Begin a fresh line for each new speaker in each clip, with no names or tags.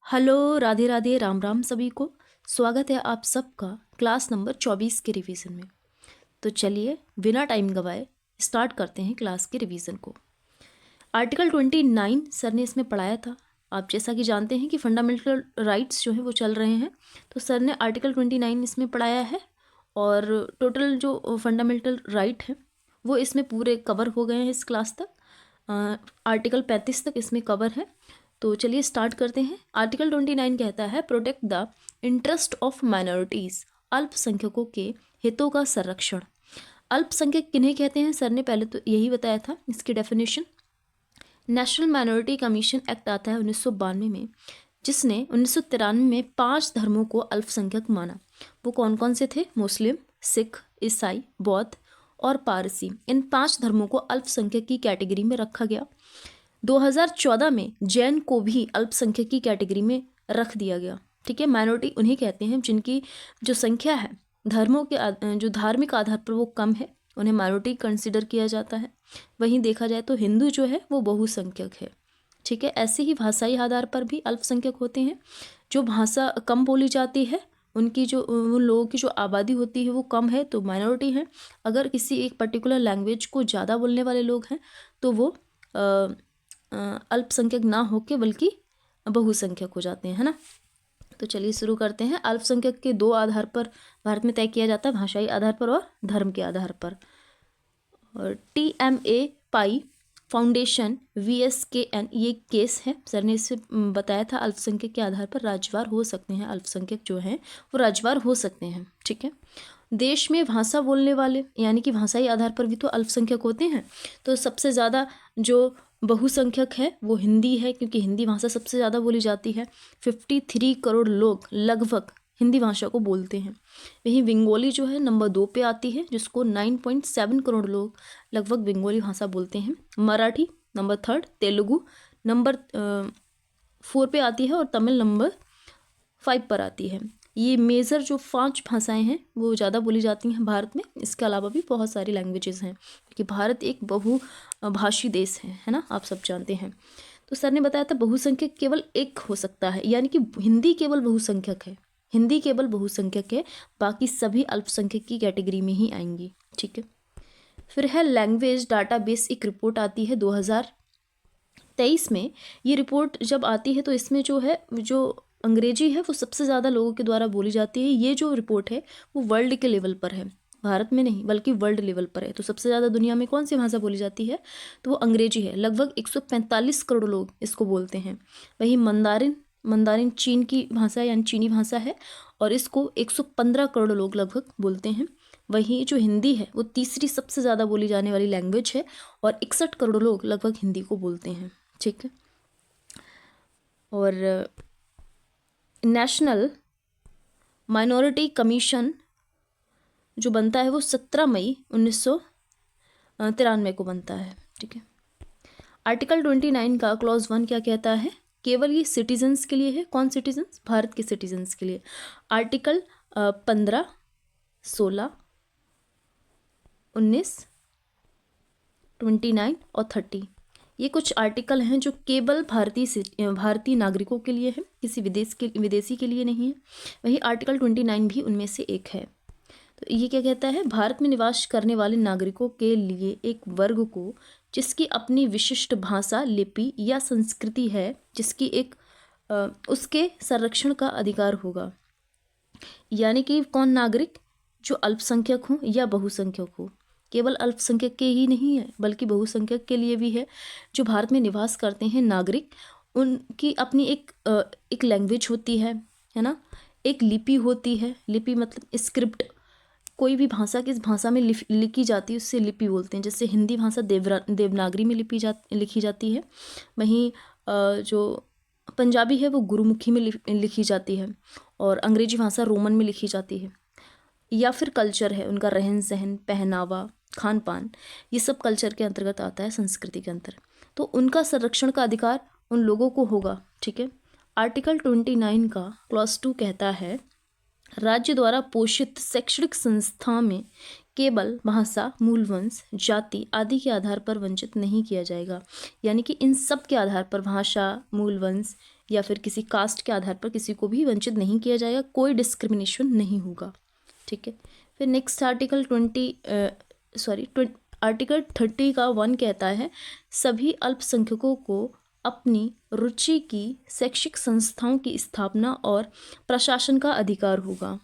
Hello, Radhe Radhe, Ram Ram सभी को। स्वागत है आप सबका क्लास नंबर 24 के रिवीजन में। तो चलिए बिना टाइम गवाए स्टार्ट करते हैं क्लास के रिवीजन को। आर्टिकल 29 सर ने इसमें पढ़ाया था। आप जैसा कि जानते हैं कि फंडामेंटल राइट्स जो हैं वो चल रहे हैं, तो सर ने आर्टिकल 29 इसमें पढ़ाया है और टोटल जो फंडामेंटल राइट है वो इसमें पूरे कवर हो गए हैं इस क्लास तक। आर्टिकल 35 तक इसमें कवर है। तो चलिए स्टार्ट करते हैं। आर्टिकल 29 कहता है protect the interest of minorities, अल्पसंख्यकों के हितों का संरक्षण। अल्पसंख्यक किन्हें कहते हैं सर ने पहले तो यही बताया था। इसकी definition national minority commission act आता है 1992 में, जिसने 1993 में 5 धर्मों को अल्पसंख्यक माना। वो कौन कौन से थे? मुस्लिम, सिख, ईसाई, बौद्ध और पारसी। इन 5 धर्मों को अल्पसंख्यक की कैटेगरी में रखा गया। 2014 में जैन को भी अल्पसंख्यक की कैटेगरी में रख दिया गया। ठीक है, माइनॉरिटी उन्हें कहते हैं जिनकी जो संख्या है धर्मों के जो धार्मिक आधार पर वो कम है, उन्हें माइनॉरिटी कंसिडर किया जाता है। वहीं देखा जाए तो हिंदू जो है वो बहुसंख्यक है। ठीक है, ऐसे ही भाषाई आधार पर भी अल्पसंख्यक होते हैं। जो भाषा कम बोली जाती है उनकी जो उन लोगों की जो आबादी होती है वो कम है तो माइनॉरिटी है। अगर किसी एक पर्टिकुलर लैंग्वेज को ज़्यादा बोलने वाले लोग हैं तो वो अल्पसंख्यक ना होके बल्कि बहुसंख्यक हो जाते हैं, है ना। तो चलिए शुरू करते हैं। अल्पसंख्यक के 2 आधार पर भारत में तय किया जाता है, भाषाई आधार पर और धर्म के आधार पर। और TMA पाई फाउंडेशन VSKN ये केस है, सर ने इससे बताया था अल्पसंख्यक के आधार पर राज्यवार हो सकते हैं। अल्पसंख्यक जो हैं वो राज्यवार हो सकते हैं। ठीक है, देश में भाषा बोलने वाले यानी कि भाषाई आधार पर भी तो अल्पसंख्यक होते हैं। तो सबसे ज़्यादा जो बहुसंख्यक है वो हिंदी है, क्योंकि हिंदी भाषा सबसे ज़्यादा बोली जाती है। 53 करोड़ लोग लगभग हिंदी भाषा को बोलते हैं। वहीं बंगाली जो है नंबर 2 पे आती है, जिसको 9.7 करोड़ लोग लगभग बंगाली भाषा बोलते हैं। मराठी नंबर 3, तेलुगु नंबर 4 पे आती है और तमिल नंबर 5 पर आती है। ये मेजर जो 5 भाषाएं हैं वो ज़्यादा बोली जाती हैं भारत में। इसके अलावा भी बहुत सारी लैंग्वेजेस हैं, क्योंकि भारत एक बहुभाषी देश है ना, आप सब जानते हैं। तो सर ने बताया था बहुसंख्यक केवल एक हो सकता है, यानी कि हिंदी केवल बहुसंख्यक है। हिंदी केवल बहुसंख्यक है, बाकी सभी अल्पसंख्यक की कैटेगरी में ही आएंगी। ठीक है, फिर है लैंग्वेज डाटाबेस। एक रिपोर्ट आती है 2023 में। ये रिपोर्ट जब आती है तो इसमें जो है जो अंग्रेजी है वो सबसे ज़्यादा लोगों के द्वारा बोली जाती है। ये जो रिपोर्ट है वो वर्ल्ड के लेवल पर है, भारत में नहीं बल्कि वर्ल्ड लेवल पर है। तो सबसे ज़्यादा दुनिया में कौन सी भाषा बोली जाती है? तो वो अंग्रेजी है। लगभग 145 करोड़ लोग इसको बोलते हैं। वहीं मंदारिन चीन की भाषा यानी चीनी भाषा है और इसको 115 करोड़ लोग लगभग बोलते हैं। वहीं जो हिंदी है वो तीसरी सबसे ज़्यादा बोली जाने वाली लैंग्वेज है और 61 करोड़ लोग लगभग हिंदी को बोलते हैं। ठीक है, और नेशनल माइनॉरिटी कमीशन जो बनता है वो 17 मई 1993 को बनता है। ठीक है, आर्टिकल 29 का क्लॉज 1 क्या कहता है? केवल ये सिटीजन्स के लिए है। कौन सिटीजन्स? भारत के सिटीजन्स के लिए। आर्टिकल 15, 16, 19, 29 और 30 ये कुछ आर्टिकल हैं जो केवल भारतीय नागरिकों के लिए है, किसी विदेशी के लिए नहीं है। वही आर्टिकल 29 भी उनमें से एक है। तो ये क्या कहता है? भारत में निवास करने वाले नागरिकों के लिए एक वर्ग को जिसकी अपनी विशिष्ट भाषा, लिपि या संस्कृति है, उसके संरक्षण का अधिकार होगा। यानी कि कौन नागरिक? जो अल्पसंख्यक हो या बहुसंख्यक हो। केवल अल्पसंख्यक के ही नहीं है बल्कि बहुसंख्यक के लिए भी है। जो भारत में निवास करते हैं नागरिक, उनकी अपनी एक लैंग्वेज होती है ना, एक लिपि होती है। लिपि मतलब स्क्रिप्ट। कोई भी भाषा किस भाषा में लिखी जाती है उससे लिपि बोलते हैं। जैसे हिंदी भाषा देवनागरी में लिखी जाती है। वहीं जो पंजाबी है वो गुरुमुखी में लिखी जाती है और अंग्रेजी भाषा रोमन में लिखी जाती है। या फिर कल्चर है, उनका रहन सहन, पहनावा, खान पान, ये सब कल्चर के अंतर्गत आता है, संस्कृति के अंतर्गत। तो उनका संरक्षण का अधिकार उन लोगों को होगा। ठीक है, आर्टिकल 29 का क्लॉज 2 कहता है राज्य द्वारा पोषित शैक्षणिक संस्था में केवल भाषा, मूल वंश, जाति आदि के आधार पर वंचित नहीं किया जाएगा। यानी कि इन सब के आधार पर भाषा, मूल वंश, या फिर किसी कास्ट के आधार पर किसी को भी वंचित नहीं किया जाएगा, कोई डिस्क्रिमिनेशन नहीं होगा। ठीक है, फिर नेक्स्ट आर्टिकल आर्टिकल 30 का 1 कहता है सभी अल्पसंख्यकों को अपनी रुचि की शैक्षिक संस्थाओं की स्थापना और प्रशासन का अधिकार होगा।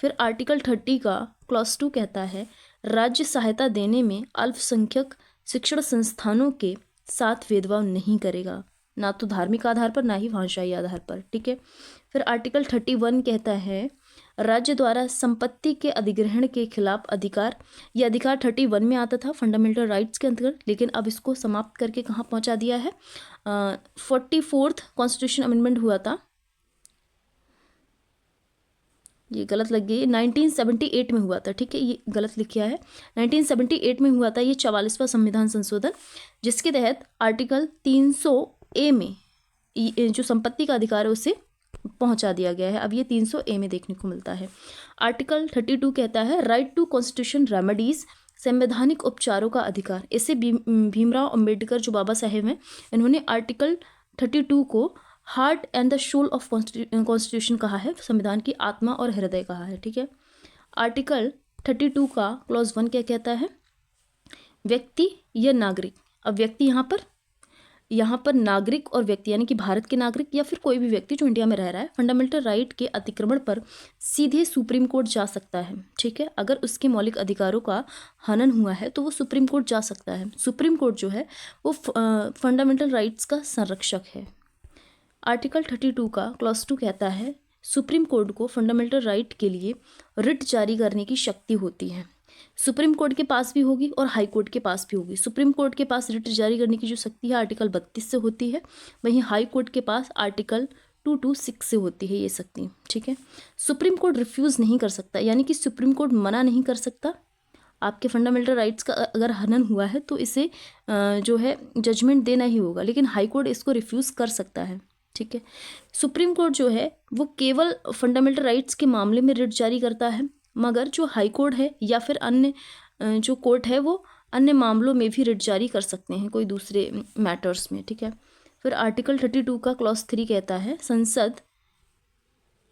फिर आर्टिकल 30 का क्लॉज 2 कहता है राज्य सहायता देने में अल्पसंख्यक शिक्षण संस्थानों के साथ भेदभाव नहीं करेगा, ना तो धार्मिक आधार पर ना ही भाषाई आधार पर। ठीक है, फिर आर्टिकल 31 कहता है राज्य द्वारा संपत्ति के अधिग्रहण के खिलाफ अधिकार। ये अधिकार 31 में आता था फंडामेंटल राइट्स के अंतर्गत, लेकिन अब इसको समाप्त करके कहाँ पहुँचा दिया है, 44th कॉन्स्टिट्यूशन अमेंडमेंट हुआ था, ये गलत लग गई, 1978 में हुआ था। ठीक है, ये गलत लिखा है, 1978 में हुआ था ये 44वां संविधान संशोधन, जिसके तहत आर्टिकल 300A में जो संपत्ति का अधिकार है उसे पहुंचा दिया गया है। अब ये 300A में देखने को मिलता है। आर्टिकल 32 कहता है राइट टू कॉन्स्टिट्यूशन रेमेडीज, संवैधानिक उपचारों का अधिकार। इसे भीमराव अंबेडकर जो बाबा साहेब हैं, इन्होंने आर्टिकल 32 को heart and the soul of constitution कहा है, संविधान की आत्मा और हृदय कहा है। ठीक है, आर्टिकल 32 का क्लॉज 1 क्या कहता है, व्यक्ति या नागरिक। अब व्यक्ति यहाँ पर नागरिक और व्यक्ति यानी कि भारत के नागरिक या फिर कोई भी व्यक्ति जो इंडिया में रह रहा है, फंडामेंटल राइट के अतिक्रमण पर सीधे सुप्रीम कोर्ट जा सकता है। ठीक है, अगर उसके मौलिक अधिकारों का हनन हुआ है तो वो सुप्रीम कोर्ट जा सकता है। सुप्रीम कोर्ट जो है वो फंडामेंटल राइट्स का संरक्षक है। आर्टिकल 32 का क्लॉज 2 कहता है सुप्रीम कोर्ट को फंडामेंटल राइट के लिए रिट जारी करने की शक्ति होती है। सुप्रीम कोर्ट के पास भी होगी और हाई कोर्ट के पास भी होगी। सुप्रीम कोर्ट के पास रिट जारी करने की जो शक्ति है आर्टिकल 32 से होती है, वहीं हाई कोर्ट के पास आर्टिकल 226 से होती है ये शक्ति। ठीक है, सुप्रीम कोर्ट रिफ्यूज़ नहीं कर सकता, यानी कि सुप्रीम कोर्ट मना नहीं कर सकता। आपके फंडामेंटल राइट्स का अगर हनन हुआ है तो इसे जो है जजमेंट देना ही होगा, लेकिन हाई कोर्ट इसको रिफ्यूज़ कर सकता है। ठीक है, सुप्रीम कोर्ट जो है वो केवल फंडामेंटल राइट्स के मामले में रिट जारी करता है, मगर जो हाई कोर्ट है या फिर अन्य जो कोर्ट है वो अन्य मामलों में भी रिट जारी कर सकते हैं, कोई दूसरे मैटर्स में। ठीक है, फिर आर्टिकल 32 का क्लॉज 3 कहता है संसद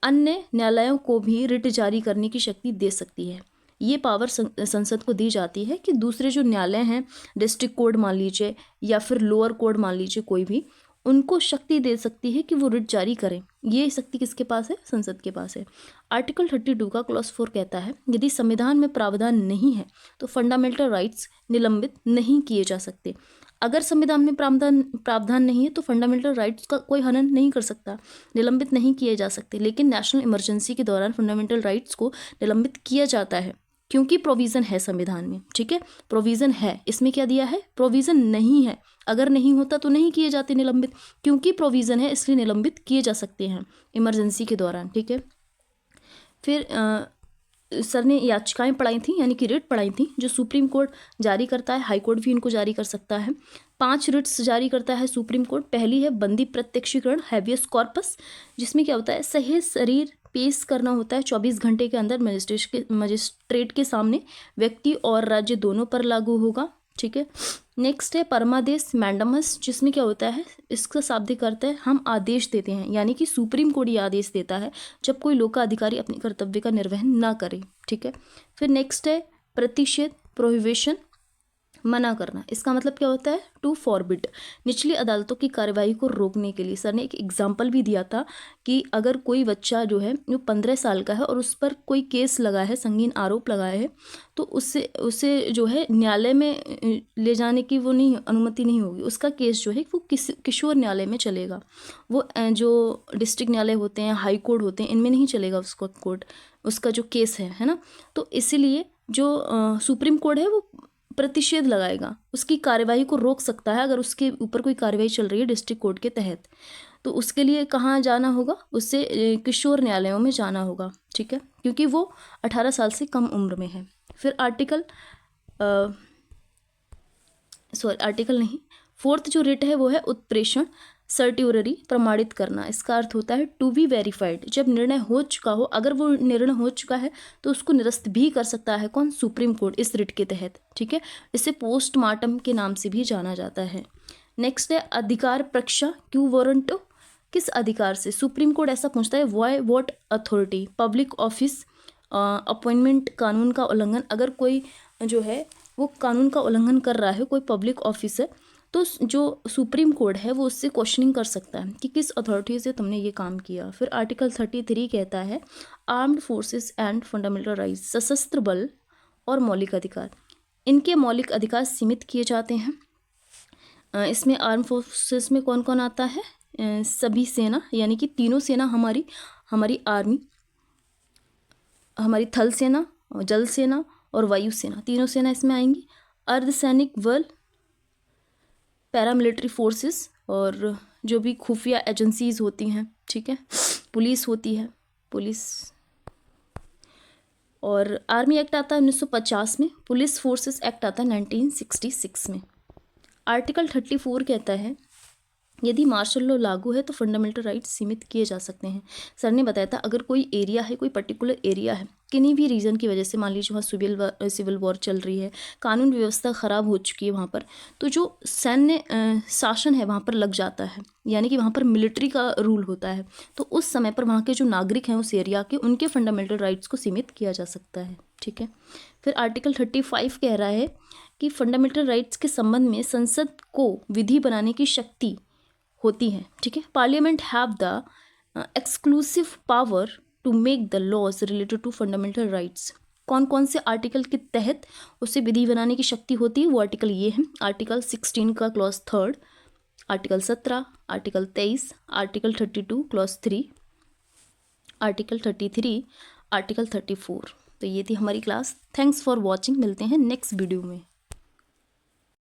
अन्य न्यायालयों को भी रिट जारी करने की शक्ति दे सकती है। ये पावर संसद को दी जाती है कि दूसरे जो न्यायालय हैं, डिस्ट्रिक्ट कोर्ट मान लीजिए या फिर लोअर कोर्ट मान लीजिए, कोई भी, उनको शक्ति दे सकती है कि वो रिट जारी करें। ये शक्ति किसके पास है, संसद के पास है। आर्टिकल 32 का क्लॉज 4 कहता है यदि संविधान में प्रावधान नहीं है तो फंडामेंटल राइट्स निलंबित नहीं किए जा सकते। अगर संविधान में प्रावधान नहीं है तो फंडामेंटल राइट्स का कोई हनन नहीं कर सकता, निलंबित नहीं किए जा सकते। लेकिन नेशनल इमरजेंसी के दौरान फंडामेंटल राइट्स को निलंबित किया जाता है क्योंकि प्रोविज़न है संविधान में। ठीक है, प्रोविज़न है, इसमें क्या दिया है, प्रोविज़न नहीं है। अगर नहीं होता तो नहीं किए जाते निलंबित, क्योंकि प्रोविज़न है इसलिए निलंबित किए जा सकते हैं इमरजेंसी के दौरान। ठीक है, फिर सर ने याचिकाएं पढ़ाई थी, यानी कि रिट पढ़ाई थी, जो सुप्रीम कोर्ट जारी करता है, हाई कोर्ट भी इनको जारी कर सकता है। 5 रिट्स जारी करता है सुप्रीम कोर्ट। पहली है बंदी प्रत्यक्षीकरण, हैबियस कॉर्पस, जिसमें क्या होता है, सही शरीर पेश करना होता है 24 घंटे के अंदर मजिस्ट्रेट के सामने, व्यक्ति और राज्य दोनों पर लागू होगा। ठीक है, नेक्स्ट है परमादेश मैंडमस, जिसमें क्या होता है, इसका शाब्दिक अर्थ है हम आदेश देते हैं, यानी कि सुप्रीम कोर्ट ये आदेश देता है जब कोई लोकाधिकारी अपने कर्तव्य का निर्वहन ना करे। ठीक है, फिर नेक्स्ट है प्रतिषेध, प्रोहिबिशन, मना करना। इसका मतलब क्या होता है, टू फॉरबिड, निचली अदालतों की कार्यवाही को रोकने के लिए। सर ने एक एग्जाम्पल भी दिया था कि अगर कोई बच्चा जो है वो 15 साल का है और उस पर कोई केस लगा है, संगीन आरोप लगाए है, तो उसे जो है न्यायालय में ले जाने की वो नहीं, अनुमति नहीं होगी। उसका केस जो है वो किशोर न्यायालय में चलेगा, वो जो डिस्ट्रिक्ट न्यायालय होते हैं, हाई कोर्ट होते हैं, इनमें नहीं चलेगा उसका कोर्ट, उसका जो केस है ना। तो इसीलिए जो सुप्रीम कोर्ट है वो प्रतिषेध लगाएगा, उसकी कार्यवाही को रोक सकता है अगर उसके ऊपर कोई कार्यवाही चल रही है डिस्ट्रिक्ट कोर्ट के तहत। तो उसके लिए कहाँ जाना होगा, उससे किशोर न्यायालयों में जाना होगा। ठीक है, क्योंकि वो 18 साल से कम उम्र में है। फिर आर्टिकल नहीं, 4th जो रिट है वो है उत्प्रेषण, सर्ट्यूररी, प्रमाणित करना। इसका अर्थ होता है टू बी वेरीफाइड, जब निर्णय हो चुका हो, अगर वो निर्णय हो चुका है तो उसको निरस्त भी कर सकता है कौन, सुप्रीम कोर्ट, इस रिट के तहत। ठीक है, इसे पोस्टमार्टम के नाम से भी जाना जाता है। नेक्स्ट है अधिकार प्रक्षा, क्यू वारंटो किस अधिकार से? सुप्रीम कोर्ट ऐसा पूछता है, why what authority? Public office appointment कानून का उल्लंघन, अगर कोई जो है वो कानून का उल्लंघन कर रहा है, कोई पब्लिक ऑफिस है, तो जो सुप्रीम कोर्ट है वो उससे क्वेश्चनिंग कर सकता है कि किस अथॉरिटी से तुमने ये काम किया। फिर आर्टिकल 33 कहता है armed forces and fundamental rights, सशस्त्र बल और मौलिक अधिकार, इनके मौलिक अधिकार सीमित किए जाते हैं। इसमें आर्म फोर्सेस में कौन कौन आता है? सभी सेना, यानी कि तीनों सेना, हमारी आर्मी, हमारी थल सेना, जल सेना और वायु सेना, तीनों सेना इसमें आएंगी। अर्धसैनिक बल, पैरामिलिट्री फोर्सेस, और जो भी खुफिया एजेंसीज होती हैं, ठीक है, पुलिस होती है, पुलिस। और आर्मी एक्ट आता है 1950 में, पुलिस फोर्सेस एक्ट आता है 1966 में। आर्टिकल 34 कहता है यदि मार्शल लॉ लागू है तो फंडामेंटल राइट्स सीमित किए जा सकते हैं। सर ने बताया था अगर कोई एरिया है, कोई पर्टिकुलर एरिया है, किन्हीं भी रीज़न की वजह से, मान लीजिए वहाँ सिविल वॉर चल रही है, कानून व्यवस्था ख़राब हो चुकी है वहाँ पर, तो जो सैन्य शासन है वहाँ पर लग जाता है, यानी कि वहाँ पर मिलिट्री का रूल होता है। तो उस समय पर वहाँ के जो नागरिक हैं उस एरिया के, उनके फंडामेंटल राइट्स को सीमित किया जा सकता है, ठीक है। फिर आर्टिकल 35 कह रहा है कि फंडामेंटल राइट्स के संबंध में संसद को विधि बनाने की शक्ति होती है, ठीक है। Parliament have the exclusive power to make the laws related to fundamental rights. कौन कौन से आर्टिकल के तहत उसे विधि बनाने की शक्ति होती है? वो आर्टिकल ये है, आर्टिकल 16 का clause 3, article 17, article 23, article 32 clause 3, article 33, article 34। तो ये थी हमारी क्लास। Thanks for watching. मिलते हैं नेक्स्ट वीडियो में।